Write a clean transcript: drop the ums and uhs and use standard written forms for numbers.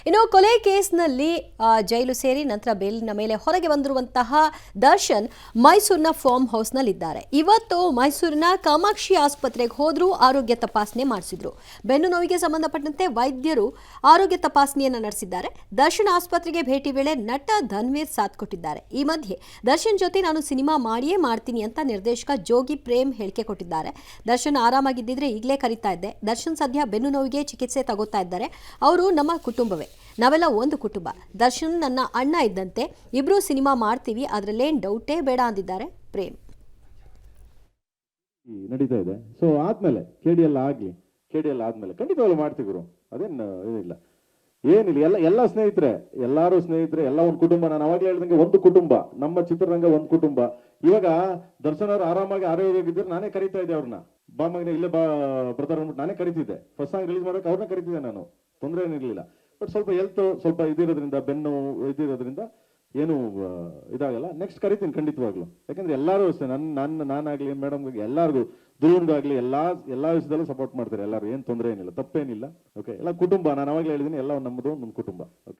ಇನ್ನು ಕೊಲೆ ಕೇಸ್ನಲ್ಲಿ ಜೈಲು ಸೇರಿ ನಂತರ ಬೇಲಿನ ಮೇಲೆ ಹೊರಗೆ ಬಂದಿರುವಂತಹ ದರ್ಶನ್ ಮೈಸೂರಿನ ಫಾರ್ಮ್ ಹೌಸ್ನಲ್ಲಿದ್ದಾರೆ. ಇವತ್ತು ಮೈಸೂರಿನ ಕಾಮಾಕ್ಷಿ ಆಸ್ಪತ್ರೆಗೆ ಹೋದ್ರು, ಆರೋಗ್ಯ ತಪಾಸಣೆ ಮಾಡಿಸಿದ್ರು. ಬೆನ್ನು ನೋವಿಗೆ ಸಂಬಂಧಪಟ್ಟಂತೆ ವೈದ್ಯರು ಆರೋಗ್ಯ ತಪಾಸಣೆಯನ್ನು ನಡೆಸಿದ್ದಾರೆ. ದರ್ಶನ್ ಆಸ್ಪತ್ರೆಗೆ ಭೇಟಿ ವೇಳೆ ನಟ ಧನ್ವೀರ್ ಸಾಥ್ ಕೊಟ್ಟಿದ್ದಾರೆ. ಈ ಮಧ್ಯೆ ದರ್ಶನ್ ಜೊತೆ ನಾನು ಸಿನಿಮಾ ಮಾಡಿಯೇ ಮಾಡ್ತೀನಿ ಅಂತ ನಿರ್ದೇಶಕ ಜೋಗಿ ಪ್ರೇಮ್ ಹೇಳಿಕೆ ಕೊಟ್ಟಿದ್ದಾರೆ. ದರ್ಶನ್ ಆರಾಮಾಗಿದ್ದಿದ್ರೆ ಈಗಲೇ ಕರೀತಾ ಇದ್ದೆ. ದರ್ಶನ್ ಸದ್ಯ ಬೆನ್ನು ನೋವಿಗೆ ಚಿಕಿತ್ಸೆ ತಗೋತಾ ಇದ್ದಾರೆ. ಅವರು ನಮ್ಮ ಕುಟುಂಬವೇ, ನಾವೆಲ್ಲ ಒಂದು ಕುಟುಂಬ. ದರ್ಶನ್ ನನ್ನ ಅಣ್ಣ ಇದ್ದಂತೆ, ಇಬ್ರು ಸಿನಿಮಾ ಮಾಡ್ತೀವಿ, ಅದರಲ್ಲೇನು ಡೌಟೇ ಬೇಡ ಅಂದಿದ್ದಾರೆ ಪ್ರೇಮ್. ನಡೀತಾ ಇದೆ. ಸೊ ಆದ್ಮೇಲೆ ಕೆಡಿಎಲ್ ಆದ್ಮೇಲೆ ಖಂಡಿತವಾಗ್ಲೂ ಮಾಡ್ತೀವಿ ಗುರು, ಅದೇನು ಏನಿಲ್ಲ. ಎಲ್ಲ ಸ್ನೇಹಿತರೆ, ಎಲ್ಲಾರು ಸ್ನೇಹಿತರೆ, ಎಲ್ಲ ಒಂದು ಕುಟುಂಬ. ನಾನು ಅವಾಗಲೇ ಹೇಳ್ದಂಗೆ ಒಂದು ಕುಟುಂಬ, ನಮ್ಮ ಚಿತ್ರರಂಗ ಒಂದು ಕುಟುಂಬ. ಇವಾಗ ದರ್ಶನ್ ಅವ್ರು ಆರಾಮಾಗಿ ಆರೋಗ್ಯವಾಗಿದ್ದರೆ ನಾನೇ ಕರಿತಾ ಇದ್ದೆ ಅವ್ರನ್ನ. ಬಾ ಮಗನೇ ಇಲ್ಲೇ ಬಾ ಬ್ರದರ್ ಅಂದ್ಬಿಟ್ಟು ನಾನೇ ಕರಿತಿದ್ದೆ. ಫಸ್ಟ್ ಸಾಂಗ್ ರಿಲೀಸ್ ಮಾಡೋಕೆ ಅವ್ರನ್ನ ಕರಿತಿದ್ದೆ ನಾನು, ತೊಂದರೆ ಏನಿರಲಿಲ್ಲ. ಬಟ್ ಸ್ವಲ್ಪ ಹೆಲ್ತ್ ಸ್ವಲ್ಪ ಇದಿರೋದ್ರಿಂದ, ಬೆನ್ನು ಇದಿರೋದ್ರಿಂದ ಏನು ಇದಾಗಲ್ಲ. ನೆಕ್ಸ್ಟ್ ಕರಿತೀನಿ ಖಂಡಿತವಾಗ್ಲು. ಯಾಕಂದ್ರೆ ಎಲ್ಲರೂ ಅಷ್ಟೇ, ನಾನಾಗ್ಲಿ ಮೇಡಮ್ಗೆ ಎಲ್ಲರಿಗೂ, ಧ್ರುವನ್ಗಾಗ್ಲಿ ಎಲ್ಲಾ ವಿಷಯದಲ್ಲೂ ಸಪೋರ್ಟ್ ಮಾಡ್ತಾರೆ ಎಲ್ಲರೂ. ಏನು ತೊಂದರೆ ಏನಿಲ್ಲ, ತಪ್ಪೇನಿಲ್ಲ. ಓಕೆ, ಎಲ್ಲ ಕುಟುಂಬ. ನಾನು ಅವಾಗಲೇ ಹೇಳಿದ್ದೀನಿ, ಎಲ್ಲ ನಮ್ಮದು ಒಂದು ಕುಟುಂಬ. ಓಕೆ.